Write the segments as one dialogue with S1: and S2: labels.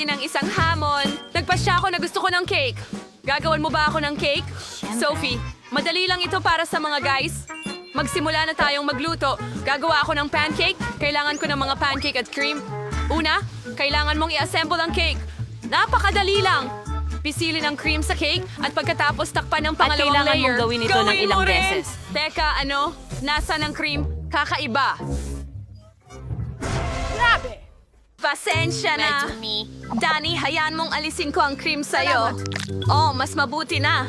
S1: ng isang hamon. Nagpasya ako na gusto ko ng cake. Gagawan mo ba ako ng cake? Sophie, madali lang ito para sa mga guys. Magsimula na tayong magluto. Gagawa ako ng pancake. Kailangan ko ng mga pancake at cream. Una, kailangan mong i-assemble ang cake. Napakadali lang. Pisilin ang cream sa cake at pagkatapos takpan ng pangalawang
S2: kailangan
S1: layer.
S2: mong gawin ito ng ilang
S1: mo rin.
S2: beses.
S1: Teka, ano? Nasa ng cream? Kakaiba. Grabe! Pasensya na. Danny, hayaan mong alisin ko ang cream sa'yo. Oh, mas mabuti na.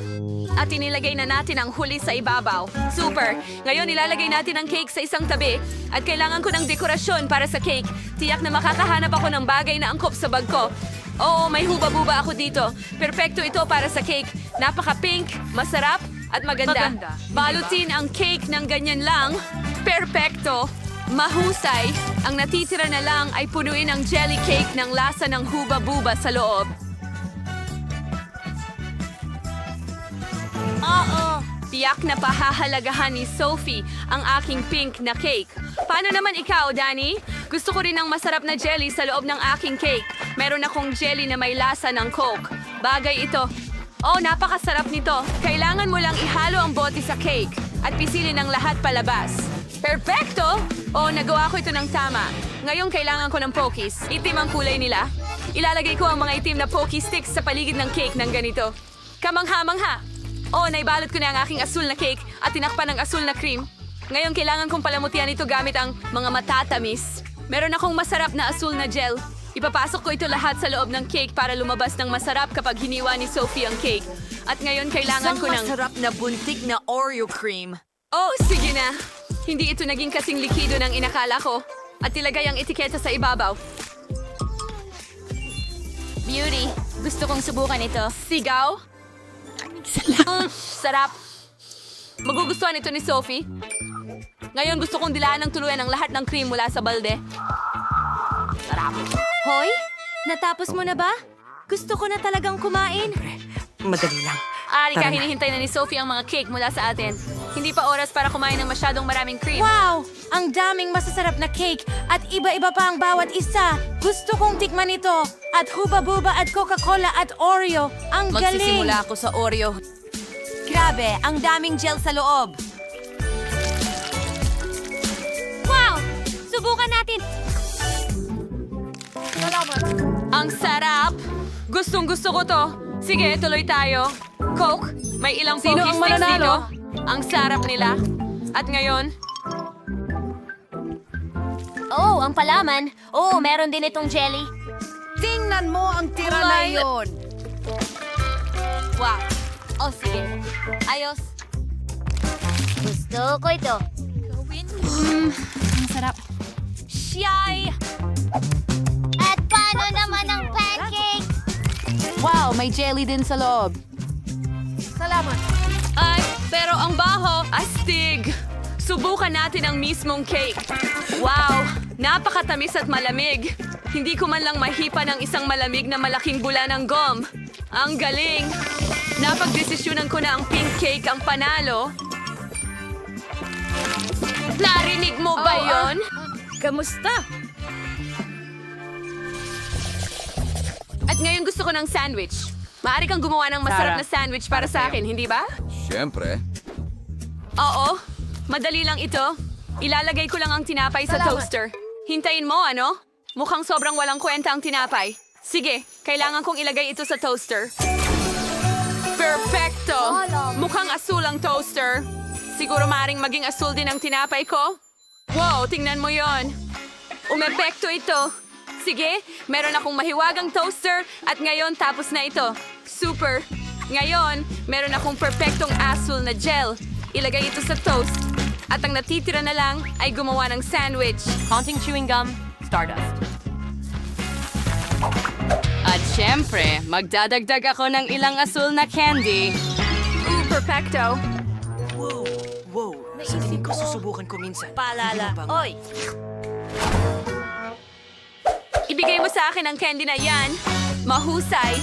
S1: At inilagay na natin ang huli sa ibabaw. Super! Ngayon ilalagay natin ang cake sa isang tabi. At kailangan ko ng dekorasyon para sa cake. Tiyak na makakahanap ako ng bagay na angkop sa bag ko. Oo, may huba-buba ako dito. Perpekto ito para sa cake. Napaka-pink, masarap, at maganda. Balutin ang cake ng ganyan lang. Perpekto! Mahusay! Ang natitira na lang ay punuin ang jelly cake ng lasa ng huba-buba sa loob. Oo! Tiyak na pahahalagahan ni Sophie ang aking pink na cake. Paano naman ikaw, Danny? Gusto ko rin ng masarap na jelly sa loob ng aking cake. Meron akong jelly na may lasa ng Coke. Bagay ito. Oh, napakasarap nito. Kailangan mo lang ihalo ang bote sa cake at pisilin ang lahat palabas. Perfecto! Oh, nagawa ko ito ng tama. Ngayon kailangan ko ng pokies. Itim ang kulay nila. Ilalagay ko ang mga itim na pokey sticks sa paligid ng cake ng ganito. Kamangha-mangha! Oh, naibalot ko na ang aking asul na cake at tinakpan ng asul na cream. Ngayon kailangan kong palamutian ito gamit ang mga matatamis. Meron akong masarap na asul na gel. Ipapasok ko ito lahat sa loob ng cake para lumabas ng masarap kapag hiniwa ni Sophie ang cake. At ngayon kailangan ko ng...
S2: masarap na buntik na Oreo cream.
S1: Oh, sige na. Hindi ito naging kasing likido ng inakala ko. At ilagay ang etiketa sa ibabaw.
S2: Beauty, gusto kong subukan ito.
S1: Sigaw? Sarap. Magugustuhan ito ni Sophie. Ngayon gusto kong dilaan ng tuluyan ang lahat ng cream mula sa balde. Sarap.
S3: Hoy, natapos mo na ba? Gusto ko na talagang kumain.
S2: Madali lang.
S1: Ari ka, hinihintay na ni Sophie ang mga cake mula sa atin. Hindi pa oras para kumain ng masyadong maraming cream.
S3: Wow! Ang daming masasarap na cake at iba-iba pa ang bawat isa. Gusto kong tikman ito. At Huba-Buba at Coca-Cola at Oreo. Ang galing!
S2: Magsisimula ako sa Oreo.
S3: Grabe, ang daming gel sa loob. Wow! Subukan natin.
S1: Ang sarap! Gustong-gusto ko to. Sige, tuloy tayo. Coke, may ilang
S2: Sino
S1: pokey
S2: ang
S1: sticks
S2: mananalo?
S1: dito. Ang sarap nila. At ngayon,
S4: Oh, ang palaman. Oh, meron din itong jelly.
S2: Tingnan mo ang tira na yon.
S1: wow. Oh, sige. Ayos.
S4: Gusto ko ito.
S3: Ang sarap.
S1: Siyay!
S4: At paano naman ang pancake?
S2: Wow, may jelly din sa loob.
S1: Ay, pero ang baho, astig. Subukan natin ang mismong cake. Wow, napakatamis at malamig. Hindi ko man lang mahipa ng isang malamig na malaking bula ng gum. Ang galing. Napagdesisyonan ko na ang pink cake ang panalo. Narinig mo ba yon?
S2: Kamusta?
S1: At ngayon gusto ko ng sandwich. Maaari kang gumawa ng masarap
S2: Sarah,
S1: na sandwich para sa akin, hindi ba?
S5: Siyempre.
S1: Oo, madali lang ito. Ilalagay ko lang ang tinapay sa toaster. Hintayin mo, ano? Mukhang sobrang walang kwenta ang tinapay. Sige, kailangan kong ilagay ito sa toaster. Perfecto! Mukhang asul ang toaster. Siguro maaaring maging asul din ang tinapay ko. Wow, tingnan mo yon. Umepekto ito. Sige, meron akong mahiwagang toaster at ngayon tapos na ito. Super! Ngayon, meron akong perfectong asul na gel. Ilagay ito sa toast. At ang natitira na lang ay gumawa ng sandwich.
S2: Konting chewing gum, Stardust. At syempre, magdadagdag ako ng ilang asul na candy.
S1: Perfecto!
S6: Wow, sa tingin ko susubukan ko minsan.
S3: Paalala. Oy,
S1: Ibigay mo sa akin ang candy na yan. Mahusay.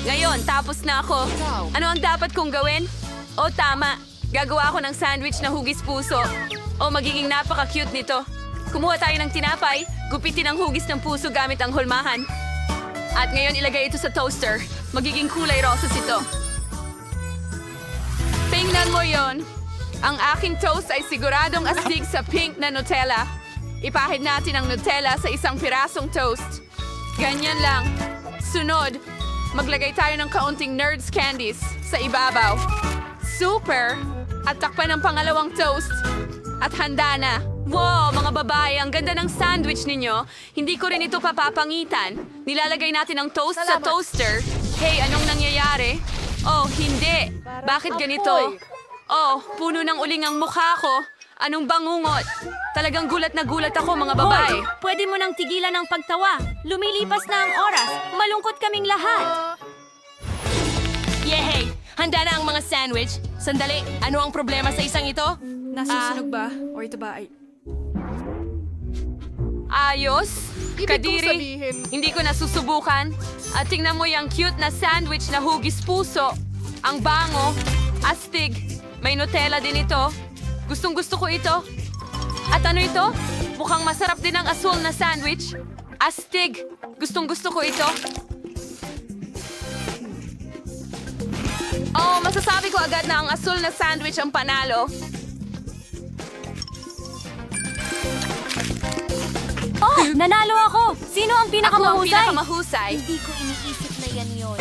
S1: Ngayon, tapos na ako. Ano ang dapat kong gawin? O tama, gagawa ako ng sandwich na hugis puso. O magiging napaka-cute nito. Kumuha tayo ng tinapay, gupitin ang hugis ng puso gamit ang hulmahan. At ngayon ilagay ito sa toaster. Magiging kulay rosas ito. Tingnan mo yon. Ang aking toast ay siguradong astig sa pink na Nutella. Ipahid natin ang Nutella sa isang pirasong toast. Ganyan lang. Sunod, maglagay tayo ng kaunting Nerds candies sa ibabaw. Super! At takpan ng pangalawang toast. At handa na. Wow, mga babae, ang ganda ng sandwich ninyo. Hindi ko rin ito papapangitan. Nilalagay natin ang toast sa toaster. Hey, anong nangyayari? Oh, hindi. Bakit ganito? Oh, puno ng uling ang mukha ko. Anong bangungot? Talagang gulat na gulat ako, mga babae.
S3: Hoy, pwede mo nang tigilan ang pagtawa. Lumilipas na ang oras. Malungkot kaming lahat.
S2: Yehey! Handa na ang mga sandwich. Sandali, ano ang problema sa isang ito?
S5: Nasusunog ba? O ito ba ay...
S1: Ayos? Kadiri, hindi ko nasusubukan. At tingnan mo yung cute na sandwich na hugis puso. Ang bango, astig, may Nutella din ito. Gustong gusto ko ito. At ano ito? Mukhang masarap din ang asul na sandwich. Astig, gustong gusto ko ito. Oh, masasabi ko agad na ang asul na sandwich ang panalo.
S3: Oh, nanalo ako! Sino ang
S1: Ako ang
S3: pinakamahusay?
S1: pinakamahusay.
S4: Hindi ko iniisip na yan yun.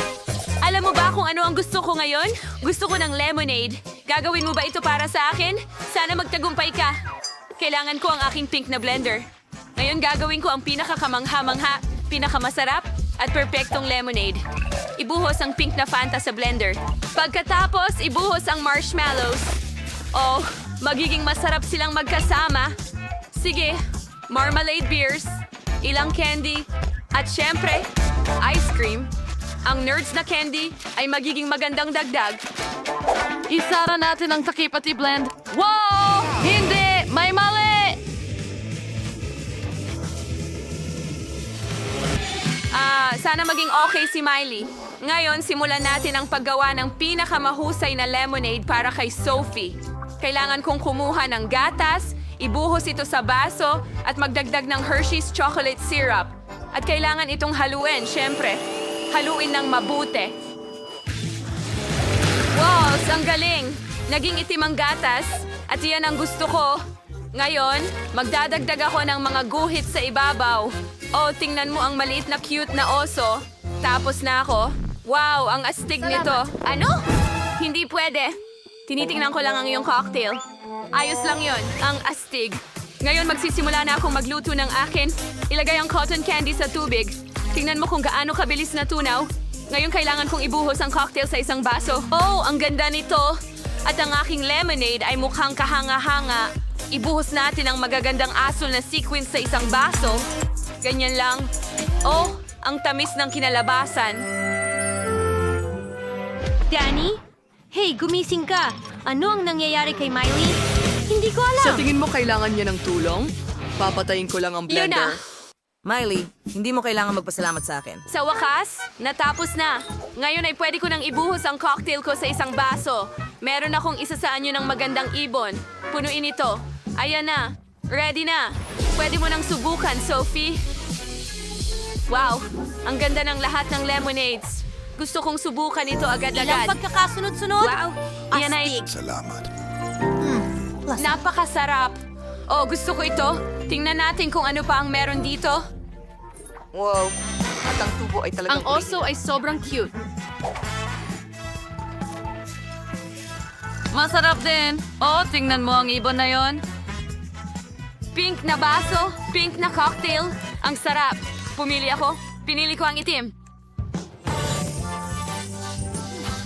S1: Alam mo ba kung ano ang gusto ko ngayon? Gusto ko ng lemonade. Gagawin mo ba ito para sa akin? Sana magtagumpay ka. Kailangan ko ang aking pink na blender. Ngayon gagawin ko ang pinakakamangha-mangha, pinakamasarap, at perpektong lemonade. Ibuhos ang pink na Fanta sa blender. Pagkatapos, ibuhos ang marshmallows. Oh, magiging masarap silang magkasama. Sige, marmalade beers, ilang candy, at syempre, ice cream. Ang Nerds na candy ay magiging magandang dagdag. Isara natin ang takip at i-blend. Wow! Hindi! May mali! Sana maging okay si Miley. Ngayon, simulan natin ang paggawa ng pinakamahusay na lemonade para kay Sophie. Kailangan kong kumuha ng gatas, ibuhos ito sa baso, at magdagdag ng Hershey's chocolate syrup. At kailangan itong haluin, syempre. Haluin ng mabuti. Wow, ang galing! Naging itim ang gatas, at iyan ang gusto ko. Ngayon, magdadagdag ako ng mga guhit sa ibabaw. Oh, tingnan mo ang maliit na cute na oso. Tapos na ako. Wow, ang astig nito. Ano? Hindi pwede. Tinitingnan ko lang ang iyong cocktail. Ayos lang yon, ang astig. Ngayon magsisimula na akong magluto ng akin. Ilagay ang cotton candy sa tubig. Tingnan mo kung gaano kabilis natunaw. Ngayon kailangan kong ibuhos ang cocktail sa isang baso. Oh, ang ganda nito. At ang aking lemonade ay mukhang kahanga-hanga. Ibuhos natin ang magagandang asul na sequins sa isang baso. Ganyan lang. Oh, ang tamis ng kinalabasan.
S3: Danny? Hey, gumising ka. Ano ang nangyayari kay Miley? Hindi ko alam.
S6: Sa tingin mo kailangan niya ng tulong? Papatayin ko lang ang blender.
S1: Luna,
S7: Miley, hindi mo kailangan magpasalamat sa akin.
S1: sa wakas, natapos na. Ngayon ay pwede ko nang ibuhos ang cocktail ko sa isang baso. Meron akong isa sa anyo ng magandang ibon. Punuin ito. Ayan na. Ready na. Pwede mo nang subukan, Sophie. Wow, ang ganda ng lahat ng lemonades. Gusto kong subukan ito
S3: Ilang
S1: agad-agad.
S3: pagkakasunod-sunod?
S1: Wow, iyan ay napakasarap. Oh, gusto ko ito. Tingnan natin kung ano pa ang meron dito.
S7: Wow, at ang tubo ay talagang...
S1: Ang oso ay sobrang cute. Masarap din. Oh, tingnan mo ang ibon na yon. Pink na baso, pink na cocktail. Ang sarap. Pumili ako. Pinili ko ang itim.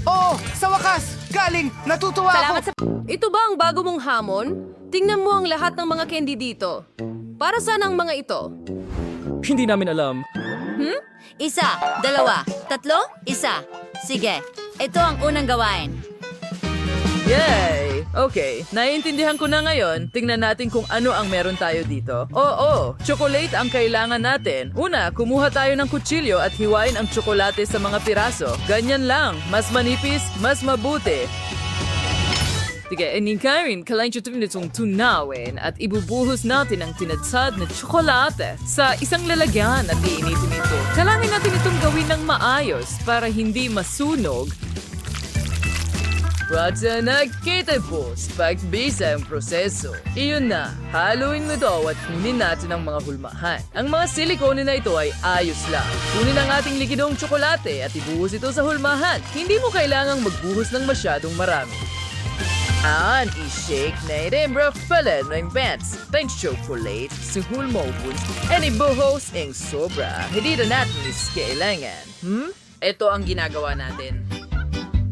S6: Oh, sa wakas! Galing! Natutuwa
S1: Salamat
S6: ako!
S1: sa...
S5: Ito ba ang bago mong hamon? Tingnan mo ang lahat ng mga candy dito. Para saan ang mga ito?
S8: Hindi namin alam.
S9: Isa, dalawa, tatlo, isa. Sige, ito ang unang gawain.
S10: Yay! Okay, naiintindihan ko na ngayon. Tingnan natin kung ano ang meron tayo dito. Oo, chocolate ang kailangan natin. Una, kumuha tayo ng kutsilyo at hiwain ang tsokolate sa mga piraso. Ganyan lang. Mas manipis, mas mabuti. Sige, Karen, kailangan nyo itong tunawin at ibubuhos natin ang tinadsad na tsokolate sa isang lalagyan at iinitin ito. Kailangan natin itong gawin ng maayos para hindi masunog. Ratsa nakita po sa pagbisa ang proseso. Iyon na, haluin mo ito at kunin natin ang mga hulmahan. Ang mga silikone na ito ay ayos lang. Kunin ang ating likidong tsokolate at ibuhos ito sa hulmahan. Hindi mo kailangang magbuhos ng masyadong marami. I-shake na rin bro pala ng pants. Thanks chocolate sa hulmobons. And ibuhos ang sobra. Hindi na natin kailangan. Ito ang ginagawa natin.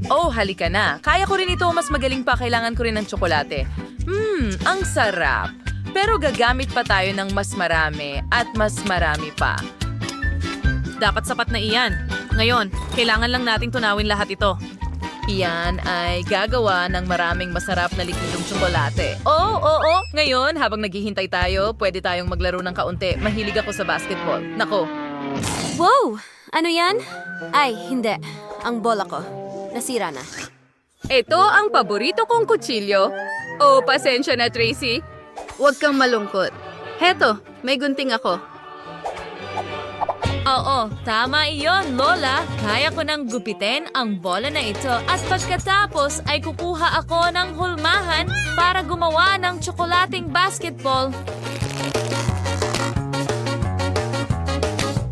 S10: Oh, halika na. Kaya ko rin ito, mas magaling pa. Kailangan ko rin ng tsokolate. Ang sarap. Pero gagamit pa tayo ng mas marami at mas marami pa.
S5: Dapat sapat na iyan. Ngayon, kailangan lang nating tunawin lahat ito.
S10: Iyan ay gagawa ng maraming masarap na likidong tsokolate. Oo. Ngayon, habang naghihintay tayo, pwede tayong maglaro ng kaunti. Mahilig ako sa basketball. Nako,
S3: Wow! Ano yan? Ay, hindi. Ang bola ko. Nasira na.
S1: Ito ang paborito kong kutsilyo. Oh, pasensya na, Tracy. Huwag kang malungkot. Heto, may gunting ako.
S3: Oo, tama iyon, Lola. Kaya ko nang gupitin ang bola na ito at pagkatapos ay kukuha ako ng hulmahan para gumawa ng tsokolating basketball.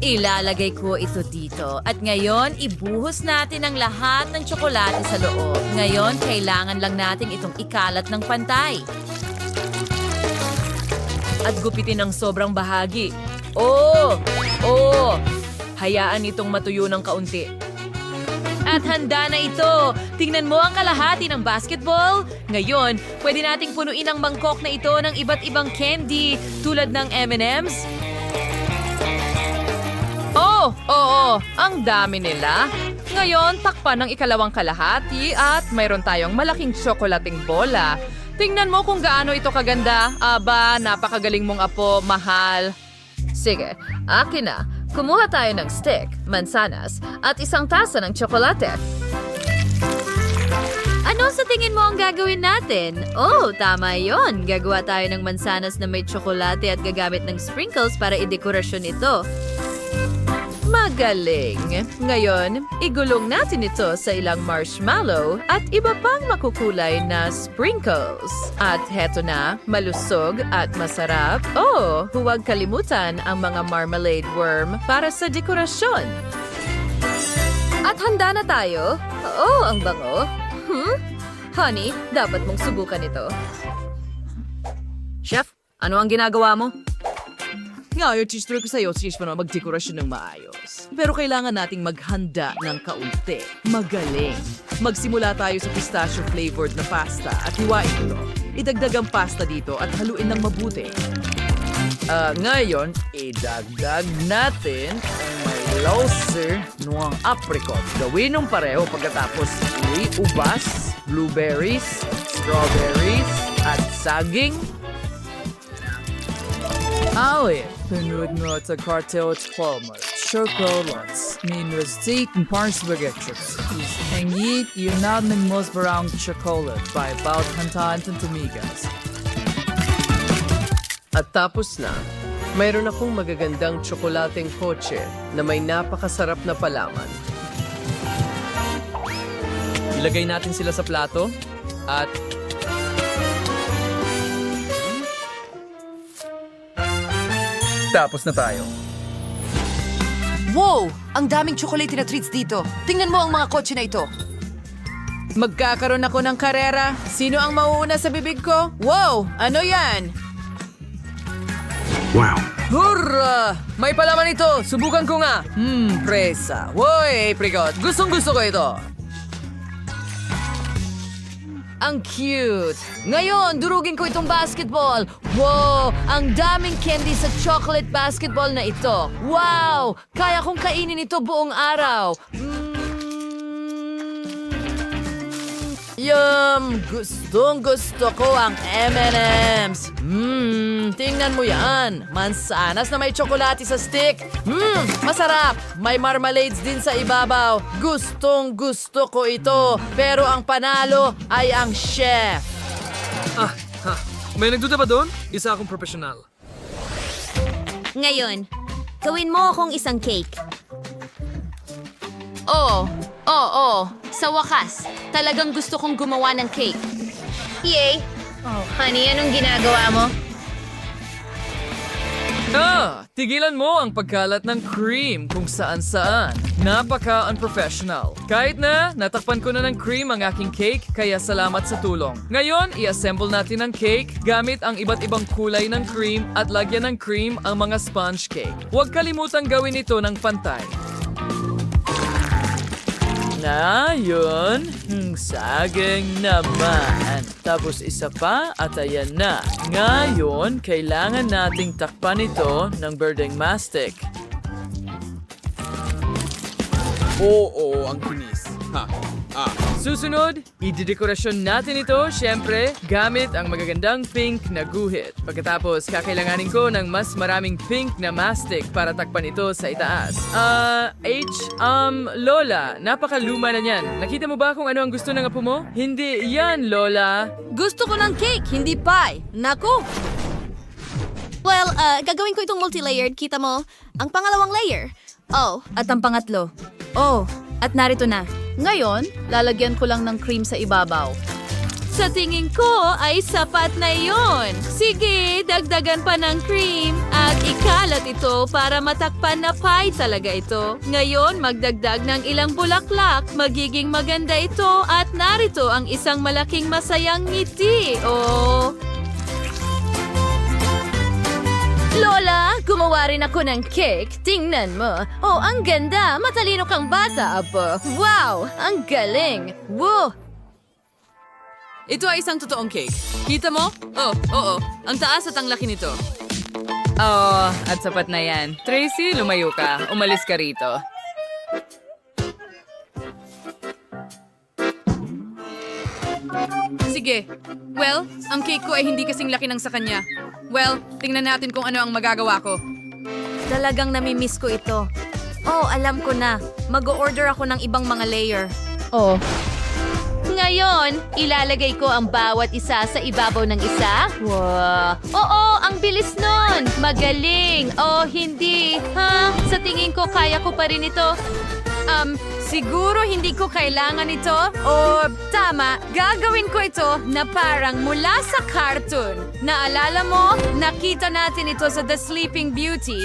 S3: Ilalagay ko ito dito at ngayon ibuhos natin ang lahat ng tsokolate sa loob. Ngayon, kailangan lang natin itong ikalat ng pantay.
S10: at gupitin ang sobrang bahagi. Hayaan itong matuyo ng kaunti. At handa na ito! Tingnan mo ang kalahati ng basketball. Ngayon, pwede nating punuin ang mangkok na ito ng iba't ibang candy tulad ng M&M's. Ang dami nila. Ngayon, takpan ng ikalawang kalahati at mayroon tayong malaking tsokolating bola. Tingnan mo kung gaano ito kaganda. Aba, napakagaling mong apo, mahal. Sige, akin na. Kumuha tayo ng stick, mansanas, at isang tasa ng tsokolate.
S3: Ano sa tingin mo ang gagawin natin? Tama yon. Gagawa tayo ng mansanas na may tsokolate at gagamit ng sprinkles para idekorasyon ito.
S10: Magaling! Ngayon, igulong natin ito sa ilang marshmallow at iba pang makukulay na sprinkles. At heto na, malusog at masarap. Huwag kalimutan ang mga marmalade worm para sa dekorasyon.
S5: At handa na tayo. Ang bango. Honey, dapat mong subukan ito.
S10: Chef, ano ang ginagawa mo? Ngayon, tuturuan ko sa'yo na magdekorasyon ng maayos. Pero kailangan nating maghanda ng kaunti. Magaling. Magsimula tayo sa pistachio-flavored na pasta at hiwain ito. Idagdag ang pasta dito at haluin ng mabuti. Ngayon, idagdag natin ang may lauser ng apricot. Gawin ng pareho pagkatapos ubas, blueberries, strawberries, at saging. Pinrod mo at cartel at palmer. Chocolates. Minrostate and parts baguettes. Hangit yun ng most brown chocolate by about hantaan tumigas.
S11: At tapos na, mayroon akong magagandang tsokolateng kotse na may napakasarap na palaman.
S8: Ilagay natin sila sa plato at tapos na tayo.
S7: Wow! Ang daming chocolate na treats dito. Tingnan mo ang mga kotse na ito.
S10: Magkakaroon ako ng karera. Sino ang mauuna sa bibig ko? Wow! Ano yan?
S12: Wow!
S10: Hurra! May palaman ito! Subukan ko nga! Presa. Woy, apricot! Gustong-gusto ko ito! Ang cute! Ngayon, durugin ko itong basketball! Wow! Ang daming candy sa chocolate basketball na ito! Wow! Kaya kong kainin ito buong araw! Yum! Gustong-gusto ko ang M&M's! Tingnan mo yan! Mansanas na may tsokolate sa stick! Masarap! May marmalades din sa ibabaw! Gustong-gusto ko ito! Pero ang panalo ay ang chef!
S8: May nagduda ba doon? Isa akong profesional.
S4: Ngayon, gawin mo akong isang cake.
S1: Oo. Sa wakas, talagang gusto kong gumawa ng cake.
S4: Yay! Oh, honey, anong ginagawa mo?
S10: Tigilan mo ang pagkalat ng cream kung saan-saan. Napaka-unprofessional. Kahit na, natakpan ko na ng cream ang aking cake, kaya salamat sa tulong. Ngayon, i-assemble natin ang cake gamit ang iba't ibang kulay ng cream at lagyan ng cream ang mga sponge cake. Huwag kalimutang gawin ito ng pantay. Ngayon, saging naman. Tapos isa pa at ayan na. Ngayon, kailangan nating takpan ito ng birding mastic.
S8: Oo, ang kinis.
S10: Susunod, idedekorasyon natin ito, syempre, gamit ang magagandang pink na guhit. Pagkatapos, kakailanganin ko ng mas maraming pink na mastic para takpan ito sa itaas. Lola, napakaluma na niyan. Nakita mo ba kung ano ang gusto ng apo mo? Hindi yan, Lola.
S9: Gusto ko ng cake, hindi pie. Naku!
S4: Well, gagawin ko itong multi-layered. Kita mo? Ang pangalawang layer. Oh,
S9: At ang pangatlo. Oh, at narito na. Ngayon, lalagyan ko lang ng cream sa ibabaw.
S3: Sa tingin ko ay sapat na yon. Sige, dagdagan pa ng cream at ikalat ito para matakpan na pie talaga ito. Ngayon, magdagdag ng ilang bulaklak. Magiging maganda ito at narito ang isang malaking masayang ngiti. Oh.
S5: Lola, gumawa rin ako ng cake. Tingnan mo. Oh, ang ganda. Matalino kang bata, apo. Wow, ang galing. Woo!
S2: Ito ay isang totoong cake. Kita mo? Oo. Ang taas at ang laki nito. At sapat na yan. Tracy, lumayo ka. Umalis ka rito. Sige. Well, ang cake ko ay hindi kasing laki ng sa kanya. Well, tingnan natin kung ano ang magagawa ko.
S3: Talagang namimiss ko ito. Oh, alam ko na. Mag-o-order ako ng ibang mga layer.
S5: Oh,
S3: Ngayon, ilalagay ko ang bawat isa sa ibabaw ng isa. Wow! Oo, ang bilis nun! Magaling! Oh, hindi. Ha? Sa tingin ko, kaya ko pa rin ito. Siguro hindi ko kailangan ito. O, tama, gagawin ko ito na parang mula sa cartoon. Naalala mo? Nakita natin ito sa The Sleeping Beauty.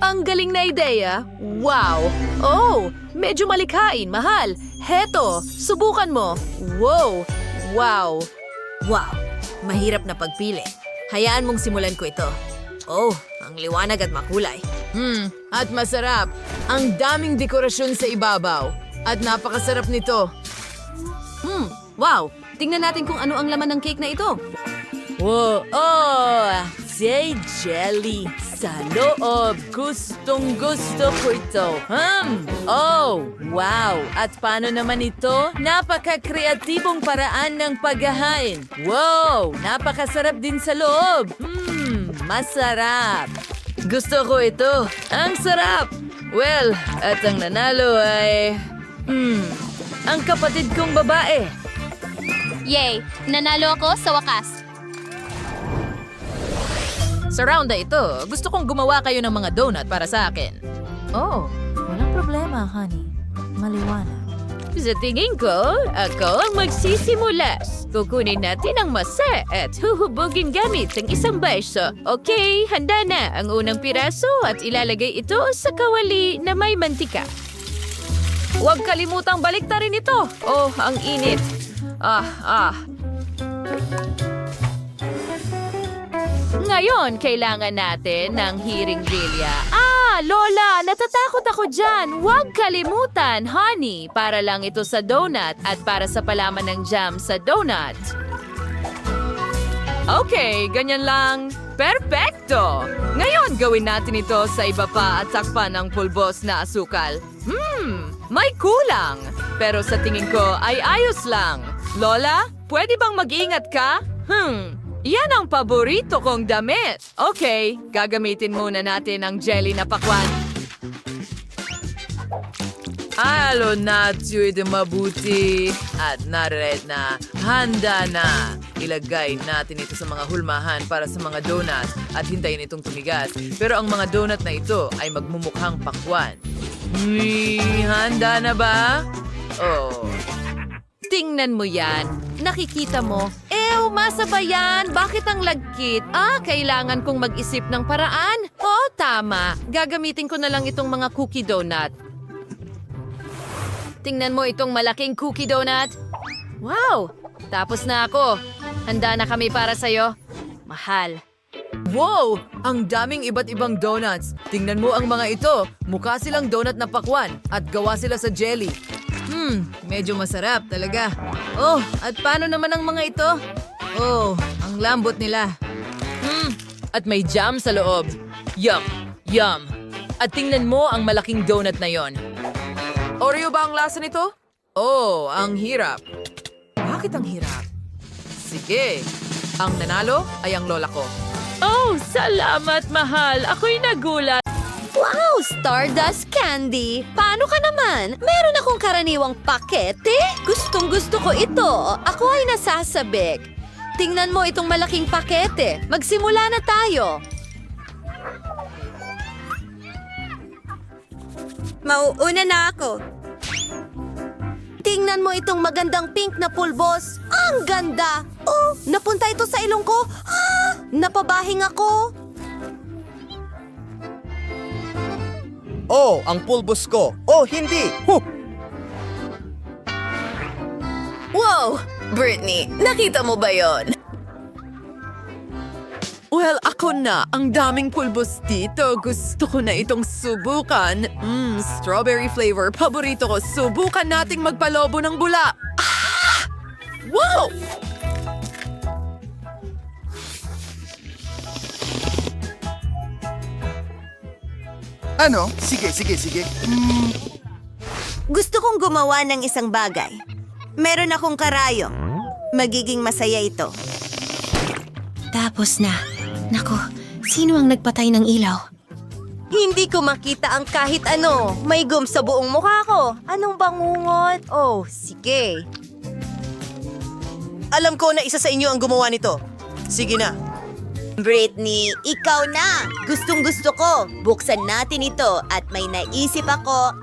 S5: ang galing na ideya. Wow! Oh, medyo malikhain, mahal. Heto, subukan mo. Wow! Wow!
S9: Wow, mahirap na pagpili. Hayaan mong simulan ko ito. Oh, ang liwanag at makulay.
S10: At masarap. Ang daming dekorasyon sa ibabaw. At napakasarap nito.
S9: Wow, tingnan natin kung ano ang laman ng cake na ito.
S10: Wow! Oh! Say jelly sa loob. Gustong gusto ko ito. Oh! Wow! At paano naman ito? Napaka-kreatibong paraan ng paghahain. Wow! Napakasarap din sa loob. Masarap. Gusto ko ito. Ang sarap. Well, at ang nanalo ay... ang kapatid kong babae.
S4: Yay! Nanalo ako sa wakas.
S5: Sa round na ito, gusto kong gumawa kayo ng mga donut para sa akin.
S3: Oh, walang problema, honey. Maliwanag.
S5: Sa tingin ko, ako ang magsisimula. Kukunin natin ang masa at huhubugin gamit ang isang baso. Okay, handa na ang unang piraso at ilalagay ito sa kawali na may mantika. Huwag kalimutang baliktarin ito. Oh, ang init. Ngayon, kailangan natin ng hiring-bilya. Lola, natatakot ako dyan. Huwag kalimutan, honey. Para lang ito sa donut at para sa palaman ng jam sa donut. Okay, ganyan lang. Perfecto! Ngayon, gawin natin ito sa iba pa at takpan ng pulbos na asukal. May kulang. Pero sa tingin ko ay ayos lang. Lola, pwede bang mag-ingat ka? Yan ang paborito kong damit. Okay, gagamitin muna natin ang jelly na pakwan. Halo natin ito mabuti. At nared na, handa na.
S10: Ilagay natin ito sa mga hulmahan para sa mga donut at hintayin itong tumigas. Pero ang mga donut na ito ay magmumukhang pakwan. Handa na ba? Oh.
S3: Tingnan mo yan. Nakikita mo. Masaba yan. Bakit ang lagkit? Kailangan kong mag-isip ng paraan. Tama. Gagamitin ko na lang itong mga cookie donut. Tingnan mo itong malaking cookie donut. Wow! Tapos na ako. Handa na kami para sa'yo. Mahal.
S5: Wow! Ang daming iba't ibang donuts. Tingnan mo ang mga ito. Mukha silang donut na pakwan at gawa sila sa jelly.
S9: Medyo masarap talaga. Oh, at paano naman ang mga ito? Oh, ang lambot nila.
S5: At may jam sa loob. Yum! Yum! At tingnan mo ang malaking donut na yon. Oreo ba ang lasa nito? Oh, ang hirap. Bakit ang hirap? Sige. Ang nanalo ay ang lola ko.
S3: Oh, salamat, mahal. Ako'y nagulat.
S4: Wow, Stardust Candy! Paano ka naman? Meron akong karaniwang pakete. Gustong-gusto ko ito. Ako ay nasasabik. Tingnan mo itong malaking pakete. Magsimula na tayo. Mauuna na ako. Tingnan mo itong magandang pink na pulbos. Ang ganda! Oh, napunta ito sa ilong ko. Napabahing ako.
S6: Oh, ang pulbos ko. Oh, hindi. Huh!
S7: Wow! Britney, nakita mo ba yon?
S5: Well, ako na. Ang daming pulbos dito. Gusto ko na itong subukan. Strawberry flavor. Paborito ko. Subukan nating magpalobo ng bula. Wow!
S6: Ano? Sige.
S4: Gusto kong gumawa ng isang bagay. Meron akong karayom. Magiging masaya ito. Tapos na. Nako, sino ang nagpatay ng ilaw? Hindi ko makita ang kahit ano. May gum sa buong mukha ko. Anong bangungot? Oh, sige.
S7: Alam ko na isa sa inyo ang gumawa nito. Sige na.
S4: Britney, ikaw na! Gustong-gusto ko. Buksan natin ito at may naisip ako.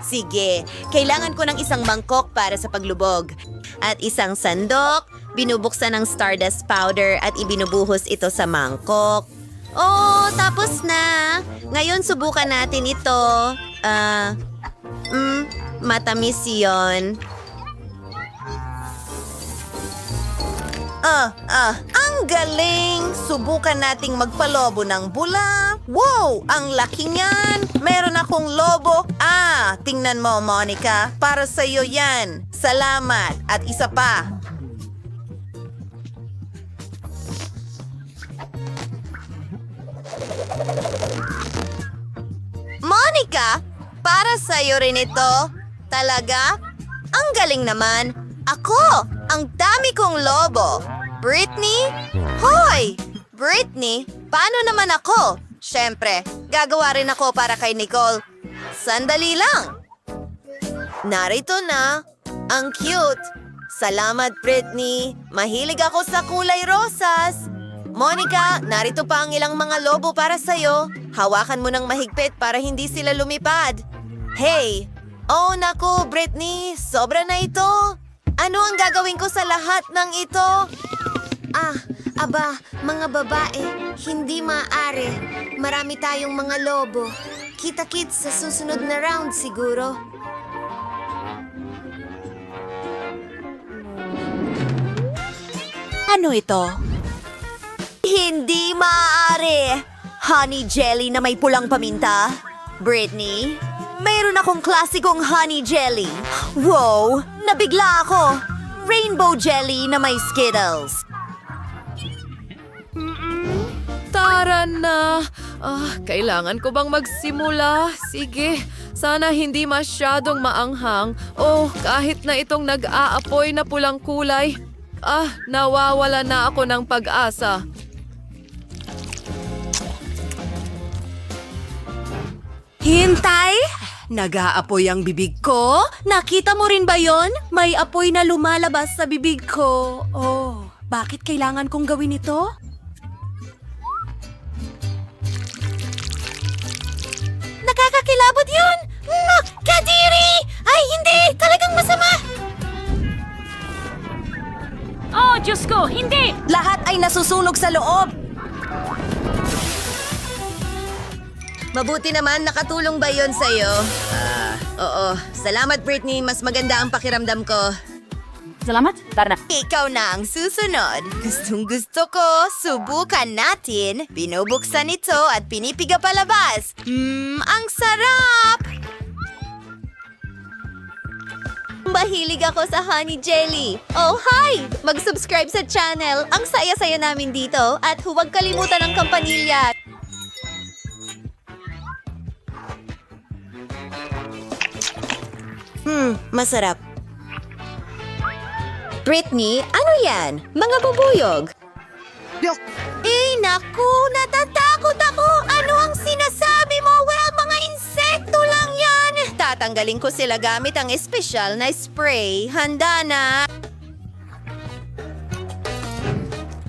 S4: Sige. Kailangan ko ng isang mangkok para sa paglubog. At isang sandok. Binubuksan ng Stardust powder at ibinubuhos ito sa mangkok. Oh, tapos na. Ngayon subukan natin ito. Matamis yun. Ang galing! Subukan nating magpalobo ng bula. Wow! Ang laki niyan! Meron akong lobo. Tingnan mo, Monica. Para sa'yo yan. Salamat. At isa pa. Monica! Para sa'yo rin ito. Talaga? Ang galing naman. Ako! Ang dami kong lobo. Britney? Hoy! Britney, paano naman ako? Siyempre, gagawa rin ako para kay Nicole. Sandali lang. Narito na. Ang cute. Salamat, Britney. Mahilig ako sa kulay rosas. Monica, narito pa ang ilang mga lobo para sa'yo. Hawakan mo ng mahigpit para hindi sila lumipad. Hey! Oh, naku, Britney. Sobra na ito. Ano ang gagawin ko sa lahat ng ito? Mga babae, hindi maaari. Marami tayong mga lobo. Kita-kits sa susunod na round siguro. Ano ito? Hindi maaari. Honey jelly na may pulang paminta. Britney, mayroon akong klasikong honey jelly. Wow, nabigla ako. Rainbow jelly na may Skittles.
S5: Tara na! Kailangan ko bang magsimula? Sige, sana hindi masyadong maanghang. Oh, kahit na itong nag-aapoy na pulang kulay. Nawawala na ako ng pag-asa.
S4: Hintay! Nag-aapoy ang bibig ko? Nakita mo rin ba yon? May apoy na lumalabas sa bibig ko. Oh, bakit kailangan kong gawin ito? Nakakakilabot yun! Kadiri! Ay, hindi! Talagang masama!
S1: Oh, Diyos ko, hindi!
S4: Lahat ay nasusunog sa loob! Mabuti naman, nakatulong ba yon sa'yo? Oo. Salamat, Britney. Mas maganda ang pakiramdam ko.
S1: Salamat, tara na.
S4: Ikaw na ang susunod. Gustong gusto ko. Subukan natin. Binubuksan ito at pinipiga palabas. Ang sarap! Mahilig ako sa honey jelly. Oh, hi! Mag-subscribe sa channel. Ang saya-saya namin dito. At huwag kalimutan ang kampanilya. Masarap. Britney, ano yan? Mga bubuyog. Naku, natatakot ako. Ano ang sinasabi mo? Well, mga insekto lang yan. Tatanggalin ko sila gamit ang espesyal na spray. Handa na.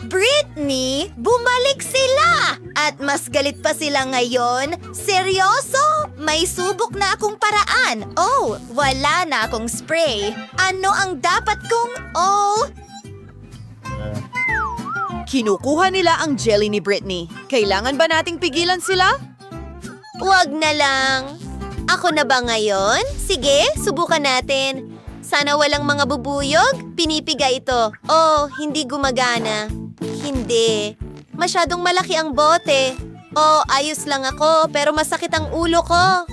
S4: Britney, bumalik sila! At mas galit pa sila ngayon? Seryoso? May subok na akong paraan. Oh, wala na akong spray. Ano ang dapat kong... Kinukuha nila ang jelly ni Britney. Kailangan ba nating pigilan sila? Wag na lang. Ako na ba ngayon? Sige, subukan natin. Sana walang mga bubuyog. Pinipiga ito. Oh, hindi gumagana. Hindi. Masyadong malaki ang bote. Oh, ayos lang ako, pero masakit ang ulo ko.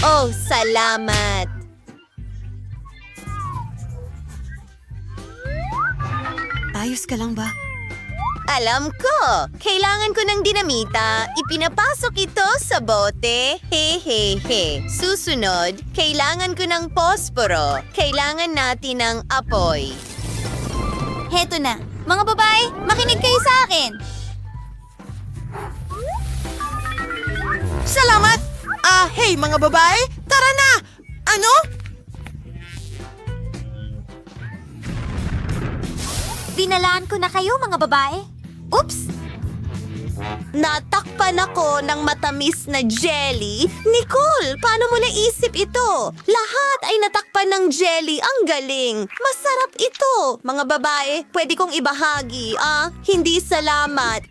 S4: Oh, salamat. Ayos ka lang ba? Alam ko! Kailangan ko ng dinamita. Ipinapasok ito sa bote. He. Susunod, kailangan ko ng posporo. Kailangan natin ng apoy. Heto na. Mga babae, makinig kayo sa akin. Salamat! Hey mga babae, tara na! Ano? Dinalaan ko na kayo mga babae. Oops! Natakpan ako ng matamis na jelly. Nicole, paano mo naisip ito? Lahat ay natakpan ng jelly. Ang galing. Masarap ito. Mga babae, pwede kong ibahagi. Hindi salamat.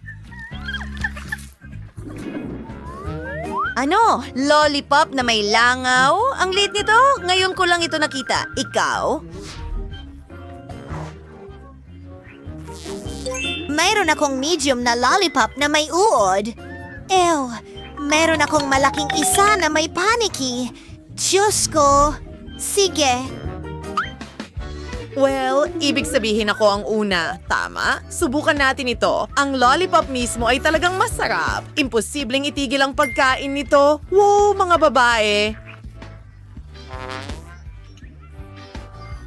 S4: Ano? Lollipop na may langaw? Ang liit nito. Ngayon ko lang ito nakita. Ikaw? Mayroon akong medium na lollipop na may uod. Ew, mayroon akong malaking isa na may panicky. Diyos ko. Sige.
S5: Well, ibig sabihin ako ang una. Tama? Subukan natin ito. Ang lollipop mismo ay talagang masarap. Imposibleng itigil ang pagkain nito. Wow, mga babae.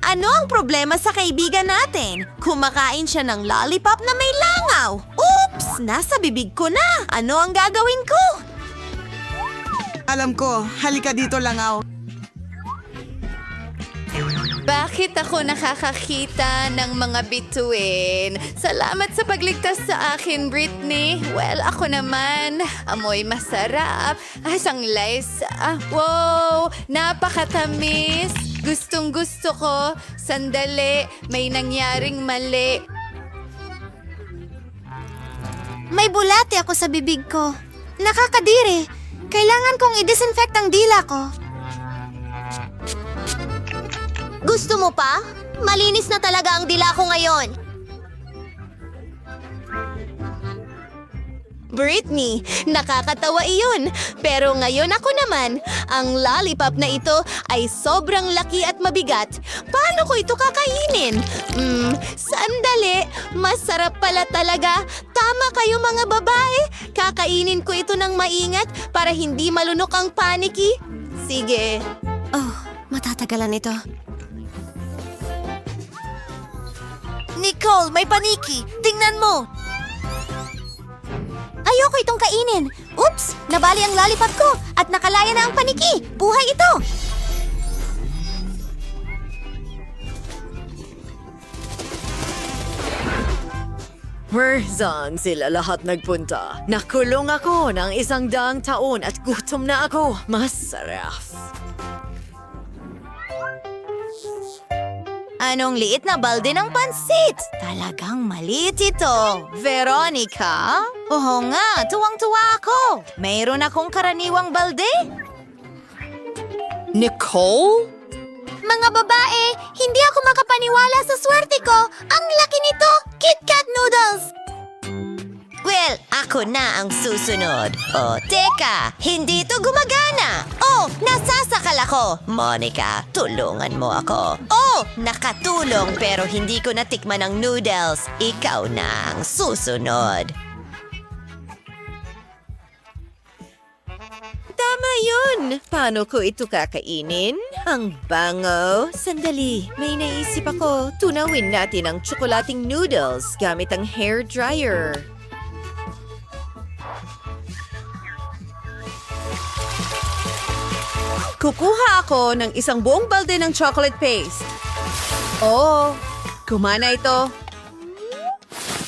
S4: Ano ang problema sa kaibigan natin? Kumakain siya ng lollipop na may langaw. Oops! Nasa bibig ko na. Ano ang gagawin ko?
S7: Alam ko, halika dito, langaw.
S3: Bakit ako nakakakita ng mga bituin? Salamat sa pagligtas sa akin, Britney. Well, ako naman. Amoy masarap. Sanglay sa... Wow! Napakatamis! Gustong gusto ko. Sandali, may nangyaring mali.
S4: May bulate ako sa bibig ko. Nakakadiri. Kailangan kong i-disinfect ang dila ko. Gusto mo pa? Malinis na talaga ang dila ko ngayon. Britney, nakakatawa iyon. Pero ngayon ako naman, ang lollipop na ito ay sobrang laki at mabigat. Paano ko ito kakainin? Sandali, masarap pala talaga. Tama kayo mga babae. Kakainin ko ito ng maingat para hindi malunok ang panicky. Sige. Oh, matatagalan ito. Nicole, may paniki. Tingnan mo. Ayoko itong kainin. Oops! Nabali ang lollipop ko at nakalaya na ang paniki! Buhay ito!
S9: Saan sila lahat nagpunta? Nakulong ako ng 100 taon at gutom na ako. Masarap.
S4: Anong liit na balde ng pansit? Talagang maliit ito. Veronica? Oo nga, tuwang-tuwa ako. Mayroon akong karaniwang balde.
S11: Nicole?
S4: Mga babae, hindi ako makapaniwala sa swerte ko. Ang laki nito, KitKat noodles. Well, ako na ang susunod. Oh, teka, hindi ito gumagana. Oh, nasasakal ako. Monica, tulungan mo ako. Oh, nakatulong pero hindi ko natikman ang noodles. Ikaw na ang susunod.
S9: Tama yun! Paano ko ito kakainin? Ang bango! Sandali, may naisip ako. Tunawin natin ang tsokolating noodles gamit ang hair dryer. Kukuha ako ng isang buong balde ng chocolate paste. Oo, kumana ito.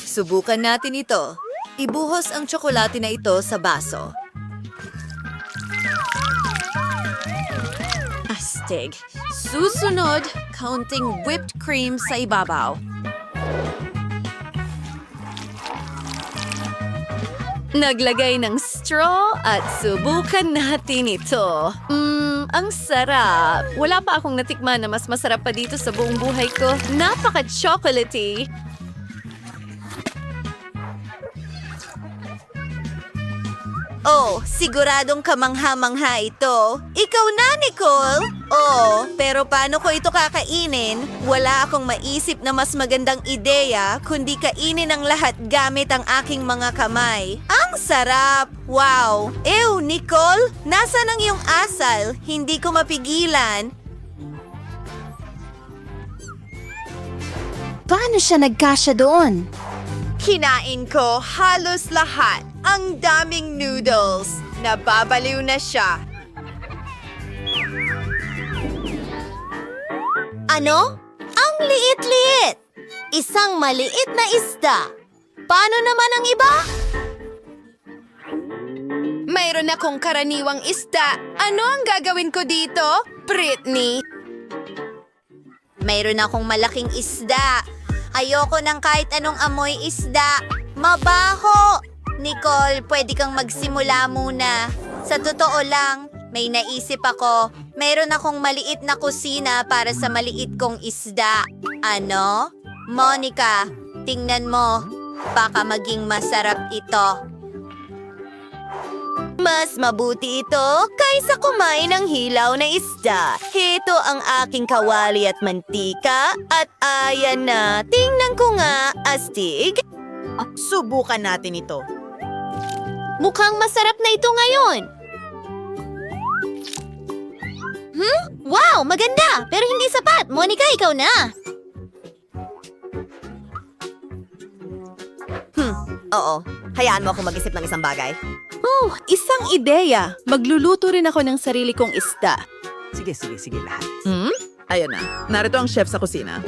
S9: Subukan natin ito. Ibuhos ang tsokolate na ito sa baso. Astig. Susunod, kaunting whipped cream sa ibabaw. Naglagay ng straw at subukan natin ito. Ang sarap. Wala pa akong natikman na mas masarap pa dito sa buong buhay ko. Napaka-chocolatey.
S4: Oh, siguradong kamangha-mangha ito. Ikaw na, Nicole! Oh, pero paano ko ito kakainin? Wala akong maisip na mas magandang ideya kundi kainin ang lahat gamit ang aking mga kamay. Ang sarap! Wow! Ew, Nicole! Nasaan ang iyong asal? Hindi ko mapigilan. Paano siya nagkasya doon? Kinain ko halos lahat. Ang daming noodles. Nababaliw na siya. Ano? Ang liit-liit. Isang maliit na isda. Paano naman ang iba? Mayroon akong karaniwang isda. Ano ang gagawin ko dito? Britney? Mayroon akong malaking isda. Ayoko ng kahit anong amoy isda. Mabaho! Nicole, pwede kang magsimula muna. Sa totoo lang, may naisip ako. Mayroon akong maliit na kusina para sa maliit kong isda. Ano? Monica, tingnan mo. Baka maging masarap ito. Mas mabuti ito kaysa kumain ng hilaw na isda. Heto ang aking kawali at mantika. At ayan na, tingnan ko nga, astig.
S7: Subukan natin ito.
S4: Mukhang masarap na ito ngayon. Wow, maganda! Pero hindi sapat. Monica, ikaw na. Oo. Hayaan mo akong mag-isip ng isang bagay.
S5: Oh, isang ideya. Magluluto rin ako ng sarili kong isda.
S6: Sige lahat.
S10: Ayan na. Narito ang chef sa kusina.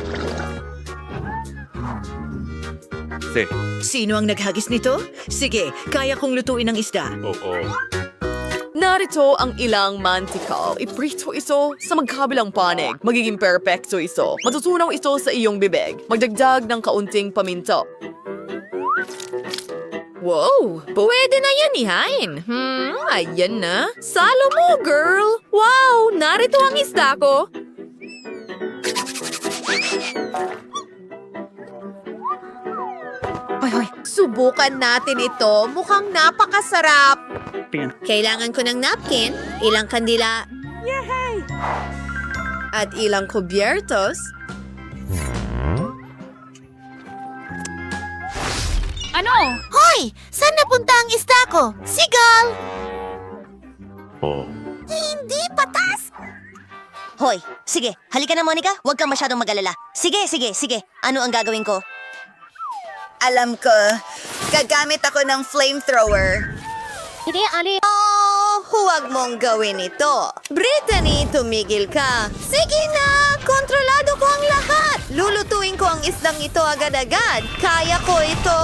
S7: Sino ang naghagis nito? Sige, kaya kong lutuin ang isda.
S5: Narito ang ilang mantika. Iprito ito sa magkabilang panig. Magiging perpekto ito. Matutunaw ito sa iyong bibig. Magdagdag ng kaunting paminta. Wow! Pwede na yan ihain. Ayan na. Salo mo, girl! Wow! Narito ang isda ko.
S4: Hoy, subukan natin ito. Mukhang napakasarap. Kailangan ko ng napkin, ilang kandila,
S9: At ilang kubyertos.
S1: Ano?
S4: Hoy! Saan napunta ang isda ko? Sigal! Hindi patas! Hoy, sige. Halika na, Monica. Huwag kang masyadong mag-alala. Sige. Ano ang gagawin ko? Alam ko. Gagamit ako ng flamethrower. Oh, huwag mong gawin ito. Brittany, tumigil ka. Sige na, kontrolado ko ang lahat. Lulutuin ko ang isdang ito agad-agad. Kaya ko ito.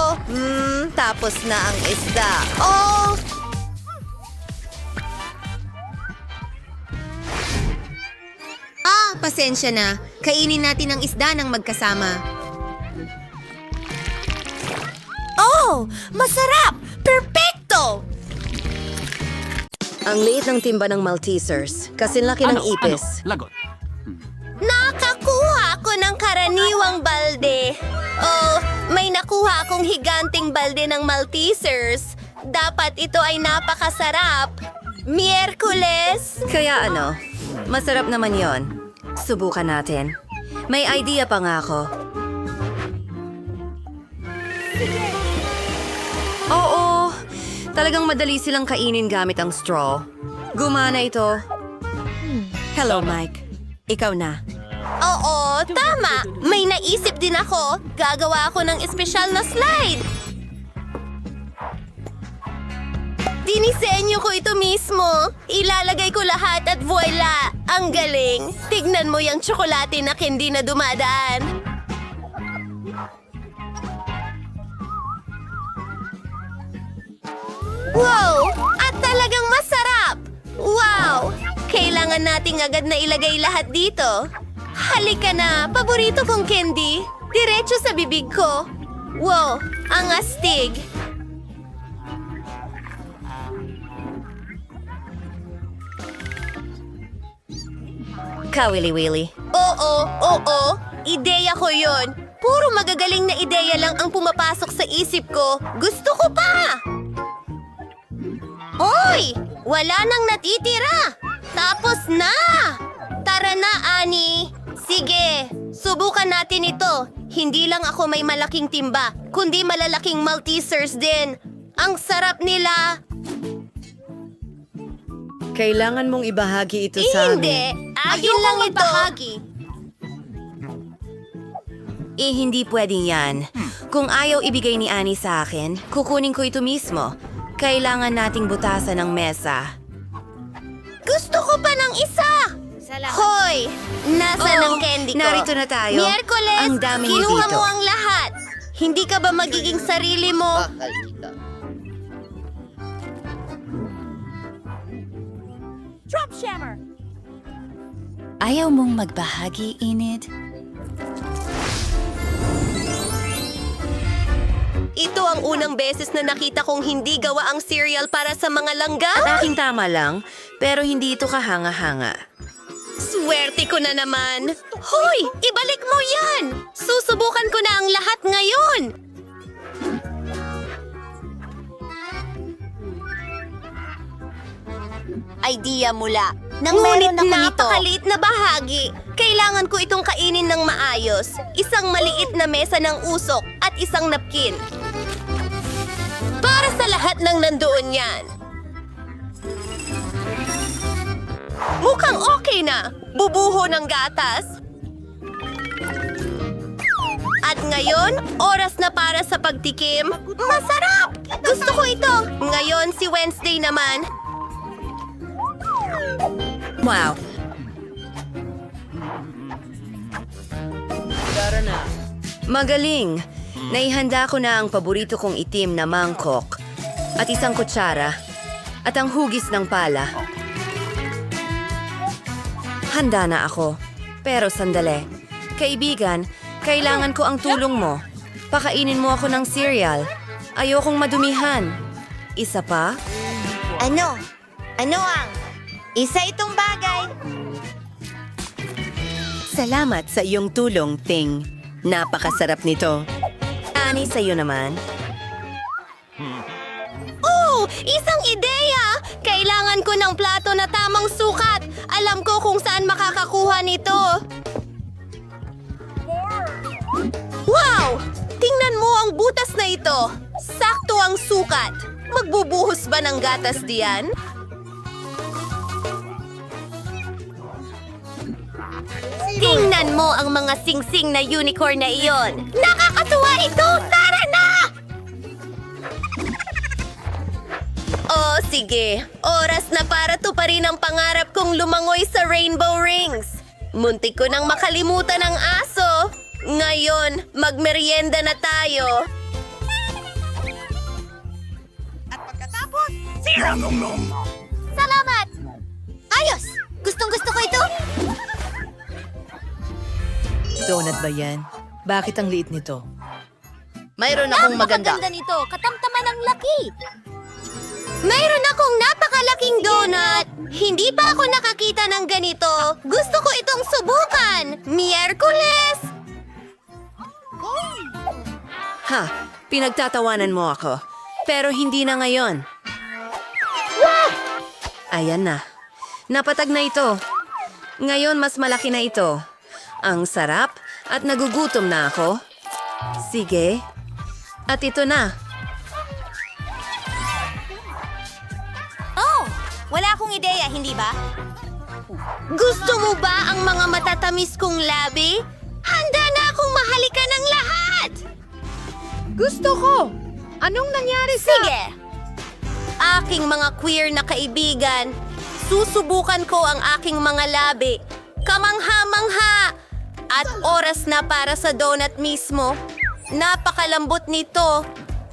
S4: Tapos na ang isda. Oh, pasensya na. Kainin natin ang isda ng magkasama. Oh, masarap! Perfecto! Ang liit ng timba ng Maltesers. Kasinlaki ng ipis.
S6: Lagot.
S4: Nakakuha ako ng karaniwang balde. Oh, may nakuha akong higanting balde ng Maltesers. Dapat ito ay napakasarap. Miyerkules! Kaya ano, masarap naman yon. Subukan natin. May idea pa nga ako. Oo, talagang madali silang kainin gamit ang straw. Gumana ito. Hello, Mike. Ikaw na. Oo, tama. May naisip din ako. Gagawa ako ng espesyal na slide. Dinisenyo ko ito mismo. Ilalagay ko lahat at voila! Ang galing! Tignan mo yung tsokolate na hindi na dumadaan. Wow! At talagang masarap! Wow! Kailangan nating agad na ilagay lahat dito. Halika na! Paborito kong candy! Diretso sa bibig ko. Wow! Ang astig! Kawili-wili. Oo. Ideya ko yon. Puro magagaling na ideya lang ang pumapasok sa isip ko. Gusto ko pa! Oy! Wala nang natitira! Tapos na! Tara na, Ani! Sige, subukan natin ito. Hindi lang ako may malaking timba, kundi malalaking Maltesers din. Ang sarap nila!
S9: Kailangan mong ibahagi ito sa amin.
S4: Hindi! Akin lang ito! Hindi pwedeng yan. Kung ayaw ibigay ni Annie sa akin, kukunin ko ito mismo. Kailangan nating butasan ng mesa. Gusto ko pa ng isa! Hoy! Nasa ng candy ko? Narito na tayo. Miyerkules, ang dami kinuha mo ang lahat. Hindi ka ba magiging sarili mo?
S1: Ayaw mong magbahagi, Enid?
S4: Ito ang unang beses na nakita kong hindi gawa ang cereal para sa mga langgam. Aking tama lang, pero hindi ito kahanga-hanga. Swerte ko na naman. Hoy! Ibalik mo yan! Susubukan ko na ang lahat ngayon! Idea mula. Ngunit napakaliit na bahagi. Kailangan ko itong kainin ng maayos. Isang maliit na mesa ng usok at isang napkin. Para sa lahat ng nandoon yan. Mukhang okay na. Bubuho ng gatas. At ngayon, oras na para sa pagtikim. Masarap! Gusto ko ito. Ngayon, si Wednesday naman. Wow. Magaling. Naihanda ko na ang paborito kong itim na mangkok at isang kutsara at ang hugis ng pala. Handa na ako. Pero sandali. Kaibigan, kailangan ko ang tulong mo. Pakainin mo ako ng cereal. Ayokong madumihan. Isa pa? Ano? Ano ang? Isa itong bagay. Salamat sa iyong tulong, Ting. Napakasarap nito. Ani, sa'yo naman. Oh! Isang ideya! Kailangan ko ng plato na tamang sukat. Alam ko kung saan makakakuha nito. Wow! Tingnan mo ang butas na ito. Sakto ang sukat. Magbubuhos ba ng gatas diyan? Tingnan mo ang mga singsing na unicorn na iyon. Nakakatuwa ito! Tara na! Oh, sige. Oras na para tuparin ang pangarap kong lumangoy sa Rainbow Rings. Muntik ko nang makalimutan ang aso. Ngayon, magmerienda na tayo.
S7: At pagkatapos, zero!
S4: Salamat! Ayos! Gustong-gusto ko ito.
S5: Donut ba yan? Bakit ang liit nito?
S4: Mayroon akong maganda.
S3: nito, katamtaman ang laki.
S4: Mayroon akong napakalaking donut. Hindi pa ako nakakita ng ganito. Gusto ko itong subukan. Miyerkules!
S9: Ha, pinagtatawanan mo ako. Pero hindi na ngayon. Ayan na. Napatag na ito. Ngayon mas malaki na ito. Ang sarap at nagugutom na ako. Sige. At ito na.
S4: Oh, wala akong ideya, hindi ba? Gusto mo ba ang mga matatamis kong labi? Handa na akong mahalikan ng lahat!
S9: Gusto ko! Anong nangyari
S4: Sige! Aking mga queer na kaibigan, susubukan ko ang aking mga labi. Kamangha-mangha! At oras na para sa donut mismo. Napakalambot nito.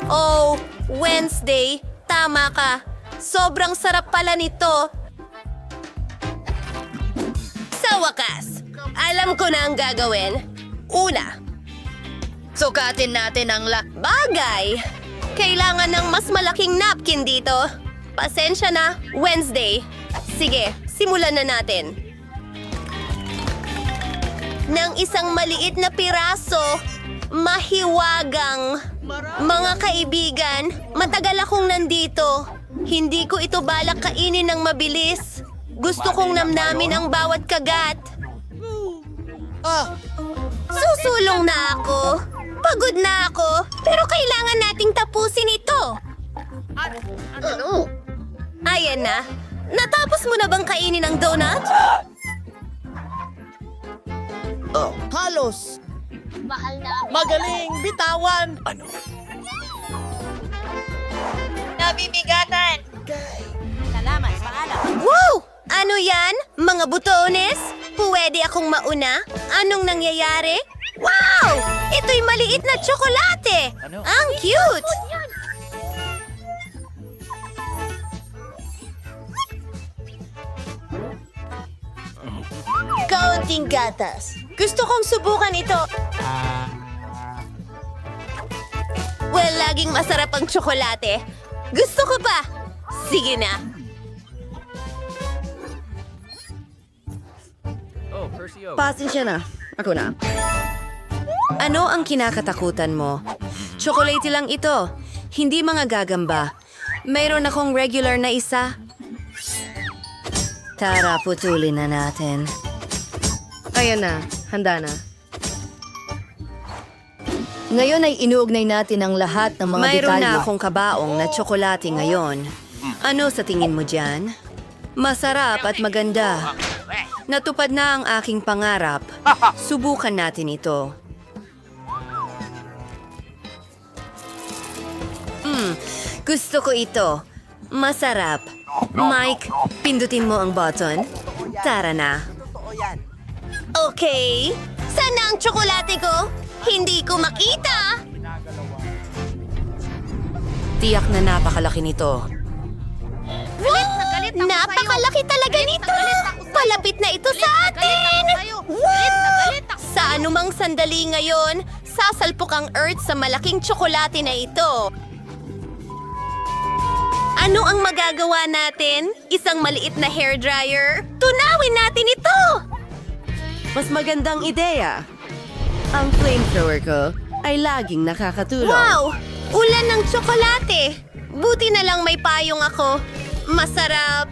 S4: Oh, Wednesday, tama ka. Sobrang sarap pala nito. Sa wakas, alam ko na ang gagawin. Una, sukatin natin ang bagay. Kailangan ng mas malaking napkin dito. Pasensya na, Wednesday. Sige, simulan na natin. Ng isang maliit na piraso, mahiwagang. Mga kaibigan, matagal akong nandito. Hindi ko ito balak kainin ng mabilis. Gusto kong namnamin ang bawat kagat. Susulong na ako. Pagod na ako. Pero kailangan nating tapusin ito. Ano? Ayan na. Natapos mo na bang kainin ang donut?
S6: Oh, halos.
S3: Mahal na ako.
S6: Magaling, bitawan. Ano?
S4: Nabibigatan.
S3: Salamat, paalam.
S4: Wow! Ano yan? Mga butones? Pwede akong mauna? Anong nangyayari? Wow! Ito'y maliit na tsokolate! Ang cute! Kaunting gatas. Gusto kong subukan ito. Well, laging masarap ang tsokolate. Gusto ko pa. Sige na.
S9: Pasensya na. Ako na. Ano ang kinakatakutan mo? Chocolate lang ito. Hindi mga gagamba. Mayroon akong regular na isa. Tara, putulin na natin. Ayan na. Handa na.
S3: Ngayon ay inuugnay natin ang lahat ng mga
S9: Mayroon
S3: detalye.
S9: na akong kabaong na tsokolate ngayon. Ano sa tingin mo dyan? Masarap at maganda. Natupad na ang aking pangarap. Subukan natin ito. Gusto ko ito. Masarap. Mike, pindutin mo ang button. Tara na.
S4: Okay. Sana ang tsokolate ko? Hindi ko makita.
S9: Tiyak na napakalaki nito.
S4: Napakalaki talaga nito. Palapit na ito sa atin. Wow! Sa anumang sandali ngayon, sasalpok ang Earth sa malaking tsokolate na ito. Ano ang magagawa natin? Isang maliit na hairdryer? Tunawin natin ito!
S9: Mas magandang ideya. Ang flamethrower ko ay laging nakakatulong.
S4: Wow! Ulan ng tsokolate! Buti na lang may payong ako. Masarap.